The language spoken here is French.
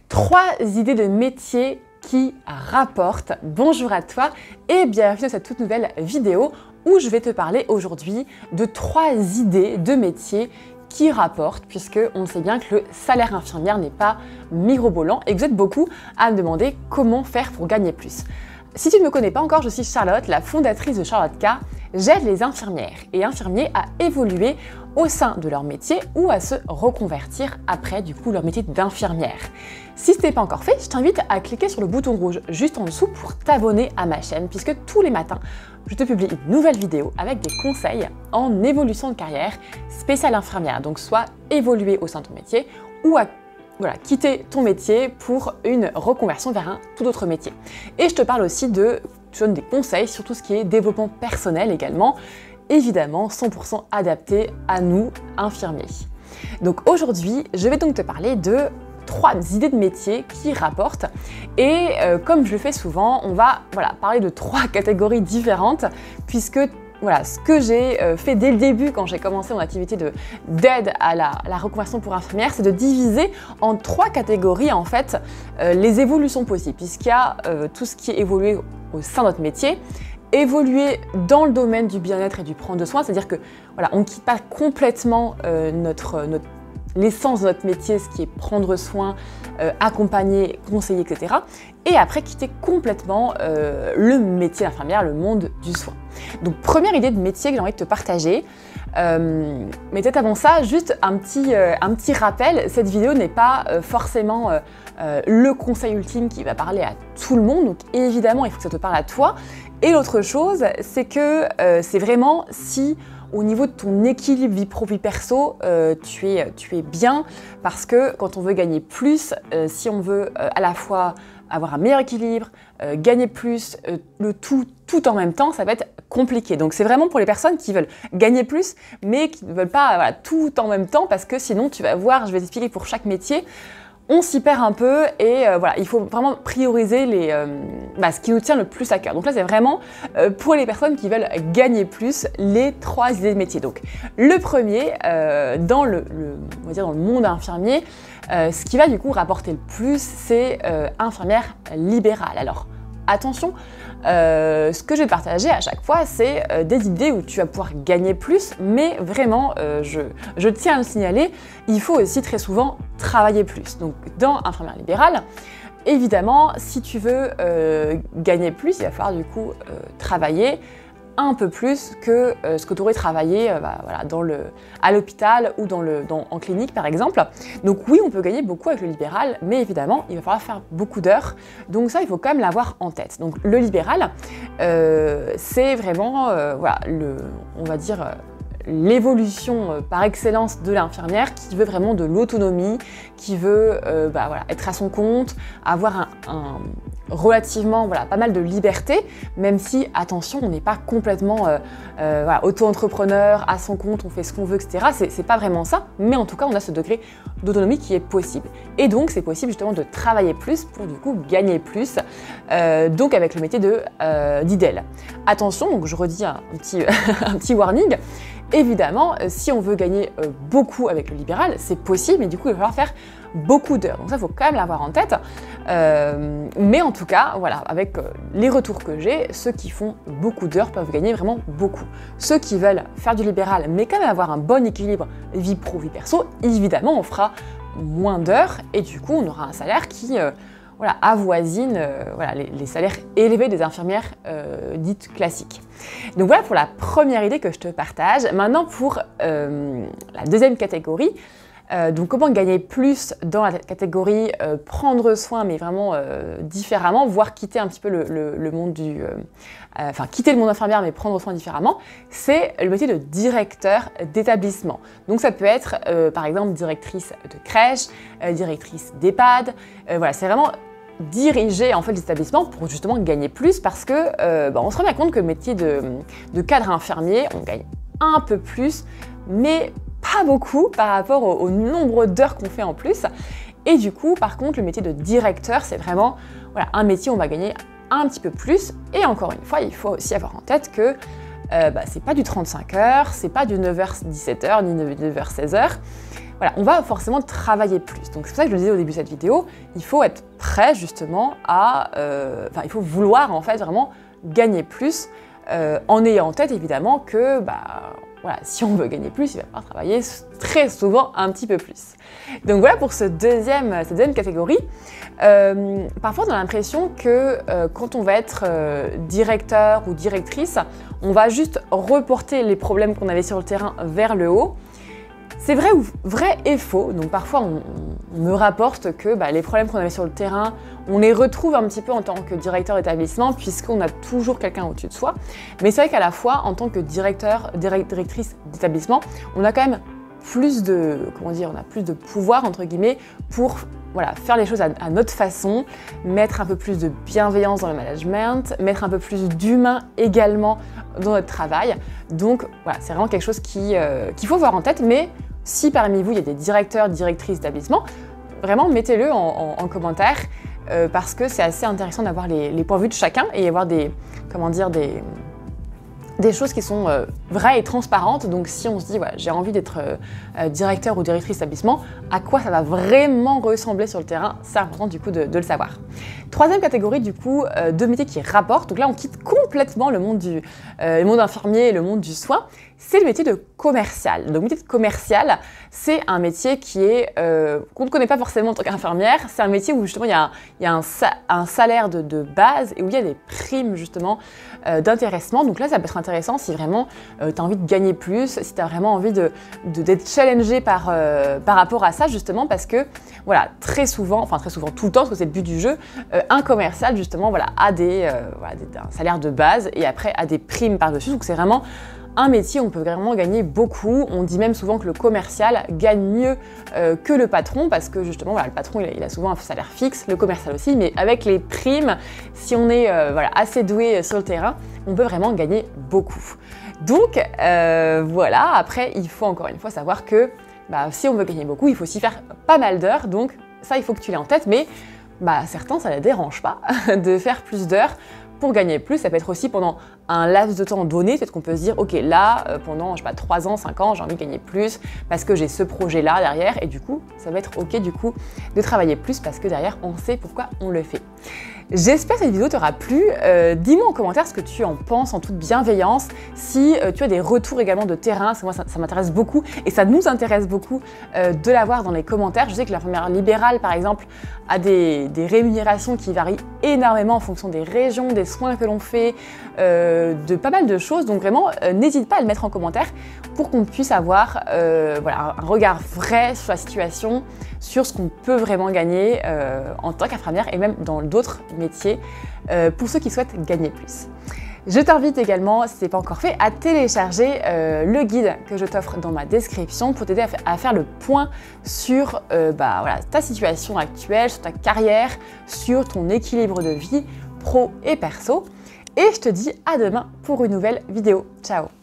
3 idées de métier qui rapportent. Bonjour à toi et bienvenue dans cette toute nouvelle vidéo où je vais te parler aujourd'hui de 3 idées de métier qui rapportent, puisque on sait bien que le salaire infirmière n'est pas mirobolant et que vous êtes beaucoup à me demander comment faire pour gagner plus. Si tu ne me connais pas encore, je suis Charlotte, la fondatrice de Charlotte K. J'aide les infirmières et infirmiers à évoluer au sein de leur métier ou à se reconvertir après leur métier d'infirmière. Si ce n'est pas encore fait, je t'invite à cliquer sur le bouton rouge juste en dessous pour t'abonner à ma chaîne, puisque tous les matins, je te publie une nouvelle vidéo avec des conseils en évolution de carrière spéciale infirmière. Donc soit évoluer au sein de ton métier ou à quitter ton métier pour une reconversion vers un tout autre métier. Et je te parle aussi je donne des conseils sur tout ce qui est développement personnel également, évidemment 100% adapté à nous, infirmiers. Donc aujourd'hui, je vais donc te parler de 3 idées de métier qui rapportent et comme je le fais souvent, on va parler de 3 catégories différentes puisque ce que j'ai fait dès le début quand j'ai commencé mon activité d'aide à la reconversion pour infirmière, c'est de diviser en 3 catégories en fait les évolutions possibles, puisqu'il y a tout ce qui est évolué au sein de notre métier, évoluer dans le domaine du bien-être et du prendre soin, c'est-à-dire que on ne quitte pas complètement l'essence de notre métier, ce qui est prendre soin, accompagner, conseiller, etc. Et après quitter complètement le métier d'infirmière, le monde du soin. Donc première idée de métier que j'ai envie de te partager, mais peut-être avant ça, juste un petit rappel, cette vidéo n'est pas forcément le conseil ultime qui va parler à tout le monde, donc évidemment il faut que ça te parle à toi. Et l'autre chose, c'est que c'est vraiment si au niveau de ton équilibre vie pro, vie perso, tu es bien, parce que quand on veut gagner plus, si on veut à la fois avoir un meilleur équilibre, gagner plus, le tout en même temps, ça va être compliqué. Donc c'est vraiment pour les personnes qui veulent gagner plus, mais qui ne veulent pas tout en même temps, parce que sinon tu vas voir, je vais t'expliquer pour chaque métier, on s'y perd un peu et il faut vraiment prioriser ce qui nous tient le plus à cœur. Donc là, c'est vraiment pour les personnes qui veulent gagner plus, les 3 idées de métier. Donc le premier, dans le monde infirmier, ce qui va du coup rapporter le plus, c'est infirmière libérale. Alors attention, ce que je vais te partager à chaque fois, c'est des idées où tu vas pouvoir gagner plus, mais vraiment, je tiens à le signaler, il faut aussi très souvent travailler plus. Donc dans infirmière libérale, évidemment, si tu veux gagner plus, il va falloir du coup travailler un peu plus que ce que tu aurais travaillé à l'hôpital ou en clinique par exemple. Donc oui, on peut gagner beaucoup avec le libéral, mais évidemment, il va falloir faire beaucoup d'heures. Donc ça, il faut quand même l'avoir en tête. Donc le libéral, c'est vraiment l'évolution par excellence de l'infirmière qui veut vraiment de l'autonomie, qui veut être à son compte, avoir relativement pas mal de liberté, même si, attention, on n'est pas complètement auto-entrepreneur, à son compte, on fait ce qu'on veut, etc. C'est pas vraiment ça, mais en tout cas, on a ce degré d'autonomie qui est possible. Et donc, c'est possible justement de travailler plus pour du coup gagner plus, donc avec le métier d'IDEL. Attention, donc je redis un petit warning, évidemment, si on veut gagner beaucoup avec le libéral, c'est possible, mais du coup, il va falloir faire beaucoup d'heures. Donc ça, il faut quand même l'avoir en tête. Mais en tout cas, avec les retours que j'ai, ceux qui font beaucoup d'heures peuvent gagner vraiment beaucoup. Ceux qui veulent faire du libéral, mais quand même avoir un bon équilibre vie pro, vie perso, évidemment, on fera moins d'heures et du coup, on aura un salaire qui avoisine les salaires élevés des infirmières dites classiques. Donc voilà pour la première idée que je te partage. Maintenant pour la deuxième catégorie, donc comment gagner plus dans la catégorie prendre soin, mais vraiment différemment, voire quitter un petit peu le monde quitter le monde infirmière mais prendre soin différemment, c'est le métier de directeur d'établissement. Donc ça peut être par exemple directrice de crèche, directrice d'EHPAD, c'est vraiment diriger en fait les établissements pour justement gagner plus, parce que on se rend bien compte que le métier de cadre infirmier, on gagne un peu plus, mais pas beaucoup par rapport au nombre d'heures qu'on fait en plus. Et du coup, par contre, le métier de directeur, c'est vraiment un métier où on va gagner un petit peu plus. Et encore une fois, il faut aussi avoir en tête que c'est pas du 35 heures, c'est pas du 9h-17h, ni 9h-16h. voilà, on va forcément travailler plus. Donc c'est pour ça que je le disais au début de cette vidéo, il faut être prêt justement à... il faut vouloir en fait vraiment gagner plus en ayant en tête évidemment que voilà, si on veut gagner plus, il va falloir travailler très souvent un petit peu plus. Donc voilà pour cette deuxième catégorie. Parfois on a l'impression que quand on va être directeur ou directrice, on va juste reporter les problèmes qu'on avait sur le terrain vers le haut. C'est vrai et faux. Donc parfois on me rapporte que les problèmes qu'on avait sur le terrain, on les retrouve un petit peu en tant que directeur d'établissement puisqu'on a toujours quelqu'un au-dessus de soi. Mais c'est vrai qu'à la fois, en tant que directrice d'établissement, on a quand même plus de, on a plus de pouvoir entre guillemets pour faire les choses à notre façon, mettre un peu plus de bienveillance dans le management, mettre un peu plus d'humain également dans notre travail. Donc voilà, c'est vraiment quelque chose qu'il faut avoir en tête. Mais si parmi vous il y a des directeurs, directrices d'établissement, vraiment mettez-le en commentaire parce que c'est assez intéressant d'avoir les points de vue de chacun et avoir des choses qui sont vraies et transparentes. Donc si on se dit j'ai envie d'être directeur ou directrice d'établissement, à quoi ça va vraiment ressembler sur le terrain, c'est important du coup de le savoir. Troisième catégorie du coup de métiers qui rapportent. Donc là on quitte complètement le monde infirmier et le monde du soin. C'est le métier de commercial. Donc le métier de commercial, c'est un métier qui est qu'on ne connaît pas forcément en tant qu'infirmière. C'est un métier où justement il y a un salaire de base et où il y a des primes justement d'intéressement. Donc là ça peut être intéressant si vraiment tu as envie de gagner plus, si tu as vraiment envie d'être challengé par rapport à ça justement parce que voilà, très souvent tout le temps parce que c'est le but du jeu, un commercial justement a un salaire de base et après a des primes par-dessus. Donc c'est vraiment un métier où on peut vraiment gagner beaucoup. On dit même souvent que le commercial gagne mieux que le patron parce que justement le patron il a souvent un salaire fixe, le commercial aussi, mais avec les primes, si on est assez doué sur le terrain, on peut vraiment gagner beaucoup. Donc voilà, après il faut encore une fois savoir que si on veut gagner beaucoup, il faut aussi faire pas mal d'heures, donc ça il faut que tu l'aies en tête, mais certains ça ne les dérange pas de faire plus d'heures pour gagner plus. Ça peut être aussi pendant un laps de temps donné, peut-être qu'on peut se dire ok là pendant 3 ans, 5 ans j'ai envie de gagner plus parce que j'ai ce projet là derrière et du coup ça va être ok du coup de travailler plus parce que derrière on sait pourquoi on le fait. J'espère que cette vidéo t'aura plu. Dis-moi en commentaire ce que tu en penses en toute bienveillance. Si tu as des retours également de terrain, parce que moi ça m'intéresse beaucoup et ça nous intéresse beaucoup de l'avoir dans les commentaires. Je sais que l'infirmière libérale par exemple a des rémunérations qui varient énormément en fonction des régions, des soins que l'on fait, de pas mal de choses. Donc vraiment n'hésite pas à le mettre en commentaire pour qu'on puisse avoir un regard vrai sur la situation, sur ce qu'on peut vraiment gagner en tant qu'infirmière et même dans d'autres métiers pour ceux qui souhaitent gagner plus. Je t'invite également, si ce n'est pas encore fait, à télécharger le guide que je t'offre dans ma description pour t'aider à faire le point sur ta situation actuelle, sur ta carrière, sur ton équilibre de vie pro et perso. Et je te dis à demain pour une nouvelle vidéo. Ciao!